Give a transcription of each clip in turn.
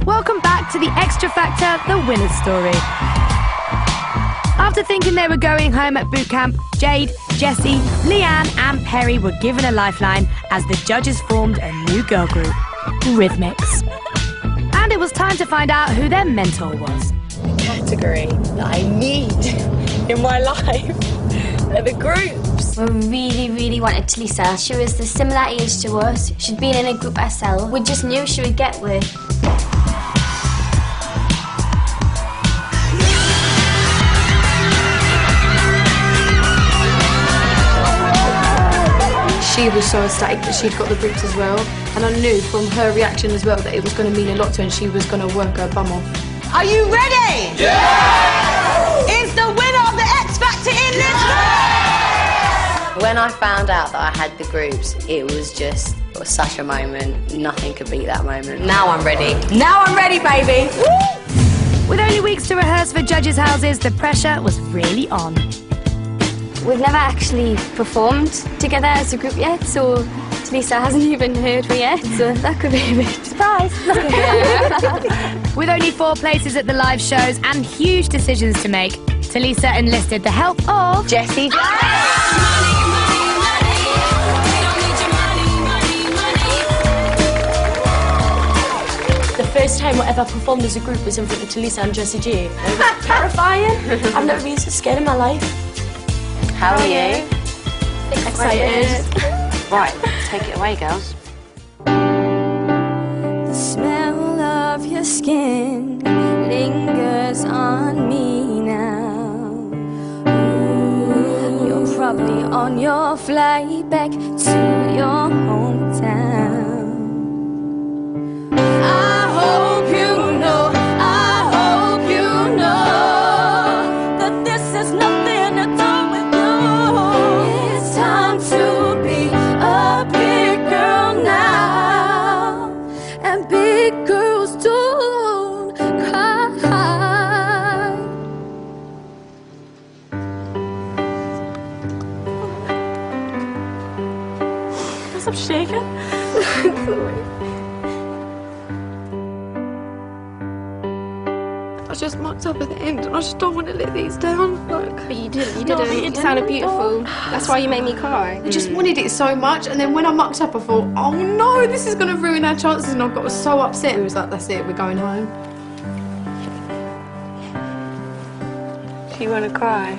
Welcome back to the Extra Factor, the winner's story. After thinking they were going home at boot camp, Jade, Jessie, Leigh-Anne and Perry were given a lifeline as the judges formed a new girl group, Rhythmics. And it was time to find out who their mentor was. The category that I need in my life are the groups. We really wanted Tulisa. She was the similar age to us. She'd been in a group herself. We just knew she would get with. She was so ecstatic that she'd got the groups as well, and I knew from her reaction as well that it was going to mean a lot to her and she was going to work her bum off. Are you ready? Yeah! Is the winner of the X Factor in this room? When I found out that I had the groups, it was such a moment. Nothing could beat that moment. Now I'm ready. Now I'm ready, baby! Woo! With only weeks to rehearse for judges' houses, the pressure was really on. We've never actually performed together as a group yet, so Tulisa hasn't even heard me yet, so that could be a bit surprise. With only 4 places at the live shows and huge decisions to make, Tulisa enlisted the help of Jessie. The first time I ever performed as a group was in front of Tulisa and Jessie G. It was terrifying. I've never been so scared in my life. How are you? Excited. Right, take it away, girls. The smell of your skin lingers on me now. Ooh, you're probably on your flight back to your hometown. I hope you know that this is nothing at all with you. It's time to be a big girl now, and big girls don't cry. I'm shaking. I just mucked up at the end and I just don't want to let these down. But you didn't. It sounded beautiful. That's why you made me cry. I just wanted it so much, and then when I mucked up I thought, oh no, this is going to ruin our chances, and I got so upset. It was like, that's it, we're going home. Do you want to cry?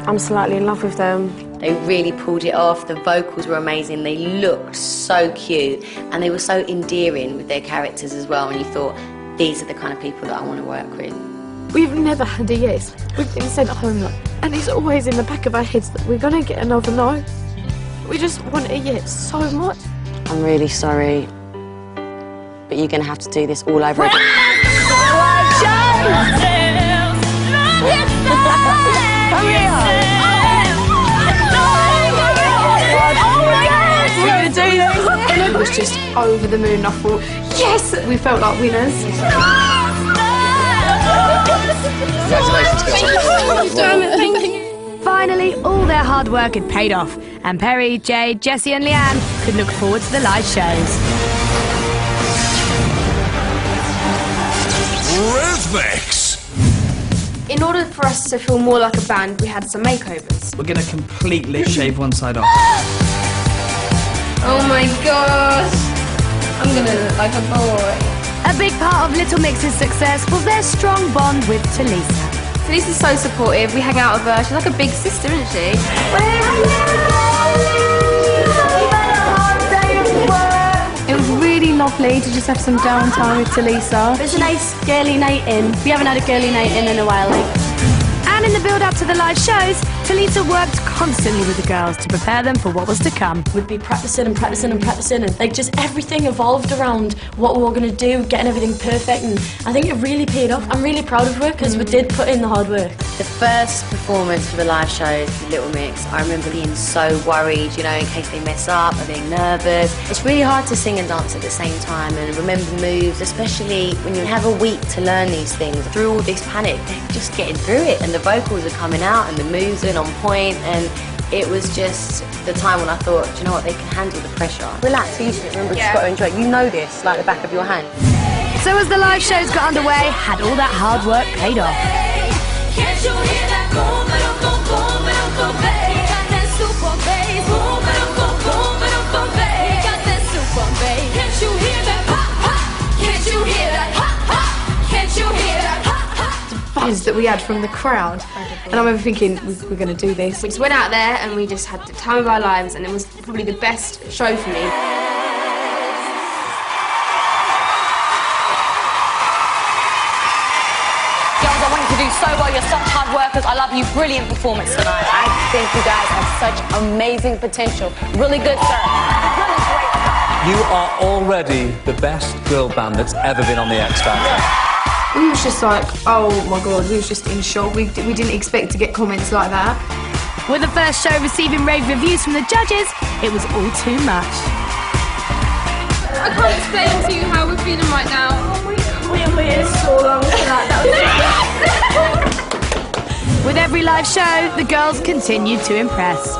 I'm slightly in love with them. They really pulled it off. The vocals were amazing. They looked so cute, and they were so endearing with their characters as well. And you thought, these are the kind of people that I want to work with. We've never had a yes. We've been sent home, and it's always in the back of our heads that we're going to get another no. We just want a yes so much. I'm really sorry, but you're going to have to do this all over again. It was just over the moon. I thought, yes! We felt like winners. Finally, all their hard work had paid off, and Perry, Jade, Jessie and Leigh-Anne could look forward to the live shows. Rhythmics! In order for us to feel more like a band, we had some makeovers. We're gonna completely shave one side off. Oh my gosh! I'm gonna look like a boy. A big part of Little Mix's success was their strong bond with Tulisa. Tulisa's so supportive. We hang out with her. She's like a big sister, isn't she? It was really lovely to just have some downtime with Tulisa. It was a nice girly night in. We haven't had a girly night in a while. And in the build-up to the live shows, Tulisa worked constantly with the girls to prepare them for what was to come. We'd be practicing and practicing and practicing, and like just everything evolved around what we were going to do, getting everything perfect, and I think it really paid off. I'm really proud of her because we did put in the hard work. The first performance for the live shows, the Little Mix, I remember being so worried, you know, in case they mess up and being nervous. It's really hard to sing and dance at the same time and remember moves, especially when you have a week to learn these things. Through all this panic, they're just getting through it, and the vocals are coming out and the moves are on point, and It was just the time when I thought, do you know what, they can handle the pressure. Relax, easy, remember, you've got to enjoy it. You know this, like the back of your hand. So as the live shows got underway, had all that hard work paid off? Can't you hear that boom, boom, boom, boom, boom, bass? Got that super bass. Boom, boom, boom, boom, boom, boom, bass. Got that super bass. Can't you hear that pop, pop? Can't you hear that pop, pop? Can't you hear that pop, pop? The buzz that we had from the crowd. And I remember thinking, we're going to do this. We just went out there and we just had the time of our lives, and it was probably the best show for me. Girls, I want you to do so well. You're such hard workers. I love you. Brilliant performance tonight. I think you guys have such amazing potential. Really good, sir. Really great stuff. You are already the best girl band that's ever been on the X Factor. We was just like, oh my God, we was just in shock. We didn't expect to get comments like that. With the first show receiving rave reviews from the judges, it was all too much. I can't explain to you how we're feeling right now. Oh my God, we waited so long for that. With every live show, the girls continued to impress.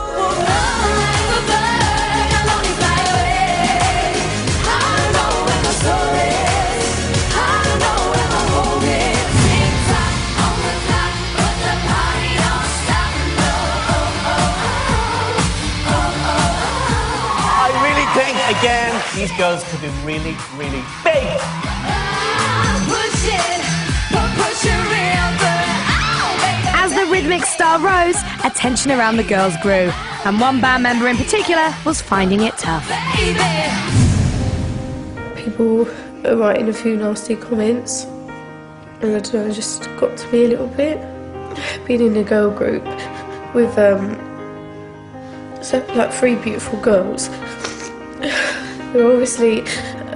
Again, these girls could be really, really big. As the rhythmic star rose, attention around the girls grew, and one band member in particular was finding it tough. People are writing a few nasty comments, and I don't know, it just got to me a little bit. Being in a girl group with like 3 beautiful girls. They're obviously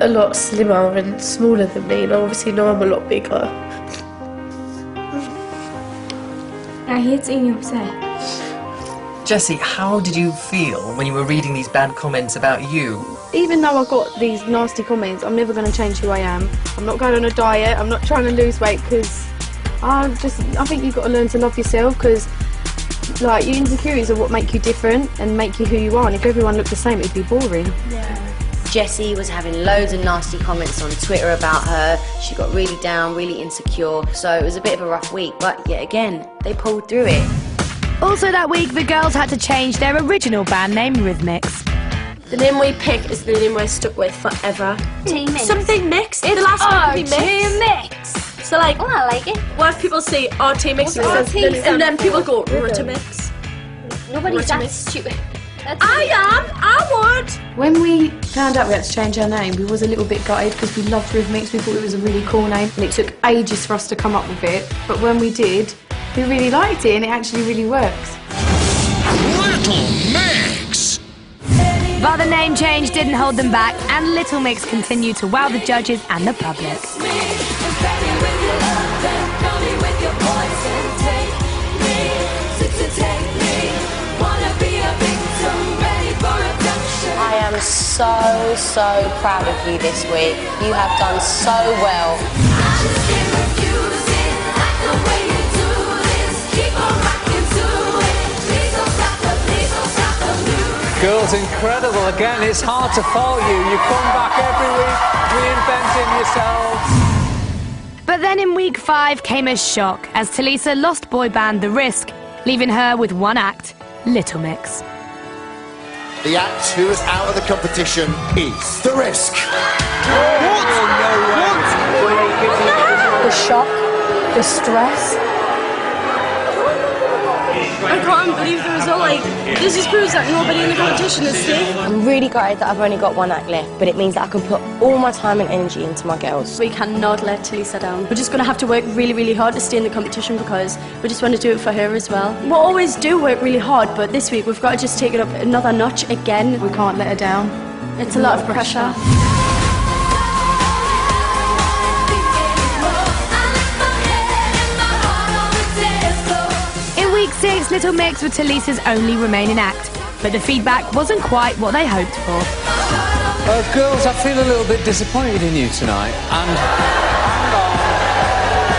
a lot slimmer and smaller than me, and obviously now I'm a lot bigger. I hate seeing you upset. Jessie, how did you feel when you were reading these bad comments about you? Even though I got these nasty comments, I'm never going to change who I am. I'm not going on a diet, I'm not trying to lose weight, because I think you've got to learn to love yourself, because like, your insecurities are what make you different and make you who you are, and if everyone looked the same, it'd be boring. Yeah. Jessie was having loads of nasty comments on Twitter about her. She got really down, really insecure, so it was a bit of a rough week, but yet again, they pulled through it. Also that week, the girls had to change their original band name, Rhythmics. The name we pick is the name we're stuck with forever. Team Mix. Something mixed. The last one could be mixed. Team Mix. So like, oh, I like it. What if people say, oh, Team Mix, and then people go, Ritamix. Nobody's that stupid. I would. When we found out we had to change our name, we was a little bit gutted because we loved Rhythmics, we thought it was a really cool name, and it took ages for us to come up with it, but when we did, we really liked it and it actually really works. Little Mix! But the name change didn't hold them back, and Little Mix continued to wow the judges and the public. I am so proud of you this week. You have done so well. Girls, incredible. Again, it's hard to fault you. You come back every week, reinventing yourselves. But then in week 5 came a shock as Talisa lost boy band The Risk, leaving her with one act, Little Mix. The act who is out of the competition is The Risk. What? The shock, the stress. I can't believe the result. Like, this just proves that nobody in the competition is safe. I'm really gutted that I've only got one act left, but it means that I can put all my time and energy into my girls. We cannot let Talisa down. We're just going to have to work really, really hard to stay in the competition because we just want to do it for her as well. We'll always do work really hard, but this week we've got to just take it up another notch again. We can't let her down. It's a lot of pressure. In week 6, Little Mix were Talisa's only remaining act, but the feedback wasn't quite what they hoped for. Girls, I feel a little bit disappointed in you tonight, and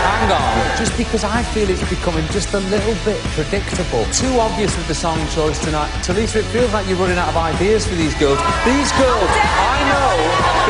hang hang on, just because I feel it's becoming just a little bit predictable. Too obvious with the song choice tonight. Talisa, it feels like you're running out of ideas for these girls. These girls, I know,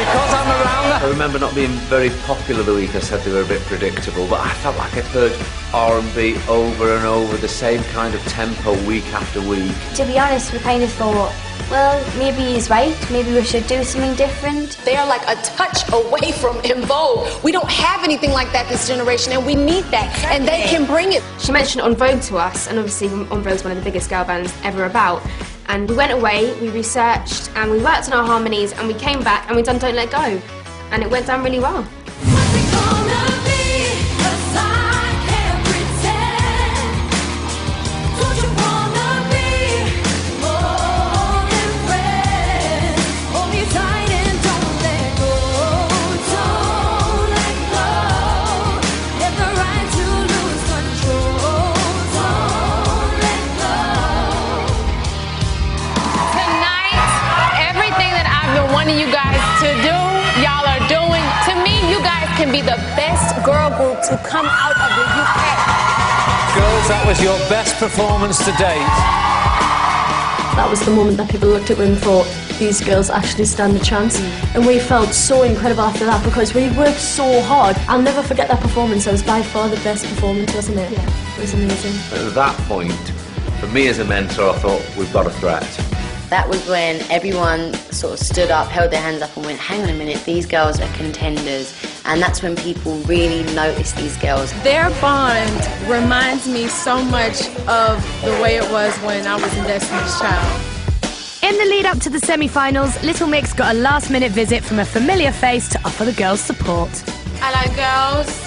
because I'm around them. I remember not being very popular the week I said they were a bit predictable, but I felt like I'd heard R&B over and over, the same kind of tempo week after week. To be honest, we kind of thought, well, maybe he's right, maybe we should do something different. They're like a touch away from En Vogue. We don't have anything like that this generation, and we need that, and they can bring it. She mentioned En Vogue to us, and obviously En Vogue's one of the biggest girl bands ever about. And we went away, we researched, and we worked on our harmonies, and we came back and we done Don't Let Go. And it went down really well. Wanting you guys to do, y'all are doing. To me, you guys can be the best girl group to come out of the UK. Girls, that was your best performance to date. That was the moment that people looked at me and thought, these girls actually stand a chance. And we felt so incredible after that because we worked so hard. I'll never forget that performance. It was by far the best performance, wasn't it? Yeah. It was amazing. At that point, for me as a mentor, I thought, we've got a threat. That was when everyone sort of stood up, held their hands up and went, hang on a minute, these girls are contenders. And that's when people really noticed these girls. Their bond reminds me so much of the way it was when I was in Destiny's Child. In the lead up to the semi-finals, Little Mix got a last-minute visit from a familiar face to offer the girls support. Hello, girls.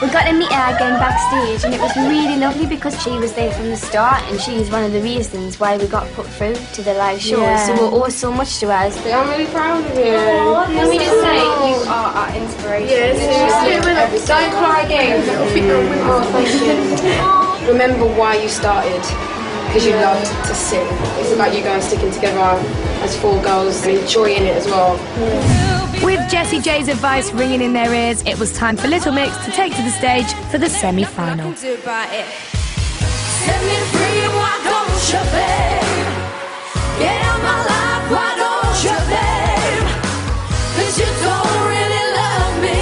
We got to meet her again backstage, and it was really lovely because she was there from the start, and she is one of the reasons why we got put through to the live show. Yeah. So we're all so much to us. I'm really proud of you. Can we just say you are our inspiration? Yes, don't cry again. Oh, thank you. Remember why you started, because you loved to sing. It's about you guys sticking together as four girls and enjoying it as well. With Jessie J's advice ringing in their ears, it was time for Little Mix to take to the stage for the semi-final. Set me free, why don't you, babe? Get out my life, why don't you, babe? 'Cause you don't really love me,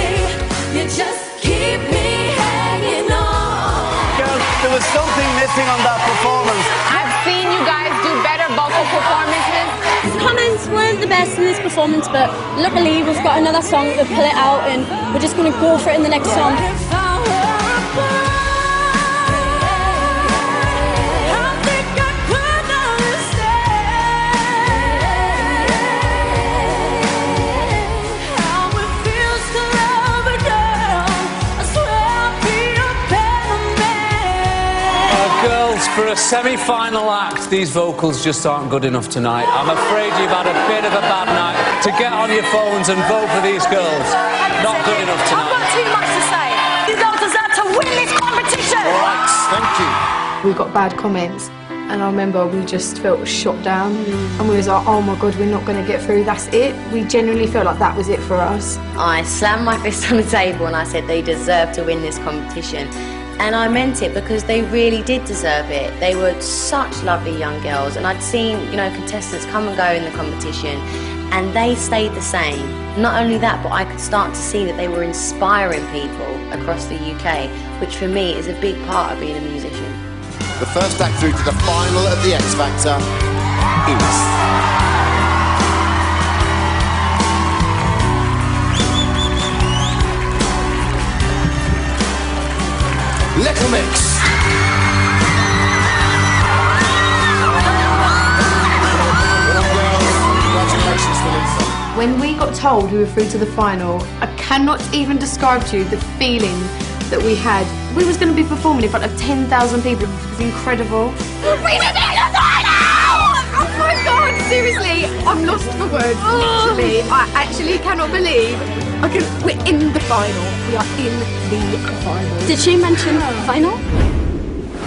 you just keep me hanging on. Girls, there was something missing on that performance. I've seen you guys do better vocal performances. The comments weren't the best in this performance, but luckily we've got another song to pull it out, and we're just going to go for it in the next song. For a semi-final act, these vocals just aren't good enough tonight. I'm afraid you've had a bit of a bad night. To get on your phones and vote for these girls, not good enough tonight. I've got too much to say. These girls deserve to win this competition. All right, thank you. We got bad comments, and I remember we just felt shot down, and we was like, oh my God, we're not going to get through, that's it. We genuinely felt like that was it for us. I slammed my fist on the table and I said they deserve to win this competition. And I meant it because they really did deserve it. They were such lovely young girls, and I'd seen, you know, contestants come and go in the competition, and they stayed the same. Not only that, but I could start to see that they were inspiring people across the UK, which for me is a big part of being a musician. The first act through to the final of the X Factor is... Little Mix. When we got told we were through to the final, I cannot even describe to you the feeling that we had. We was going to be performing in front of 10,000 people. It was incredible. We made it to the final! Oh my God, seriously, I'm lost for words, literally. I actually cannot believe we're in the final. We are in the final. Did she mention final?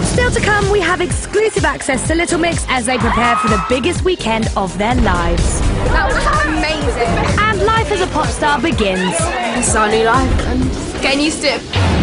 Still to come, we have exclusive access to Little Mix as they prepare for the biggest weekend of their lives. That was amazing. And life as a pop star begins. It's our new life, and getting used to it.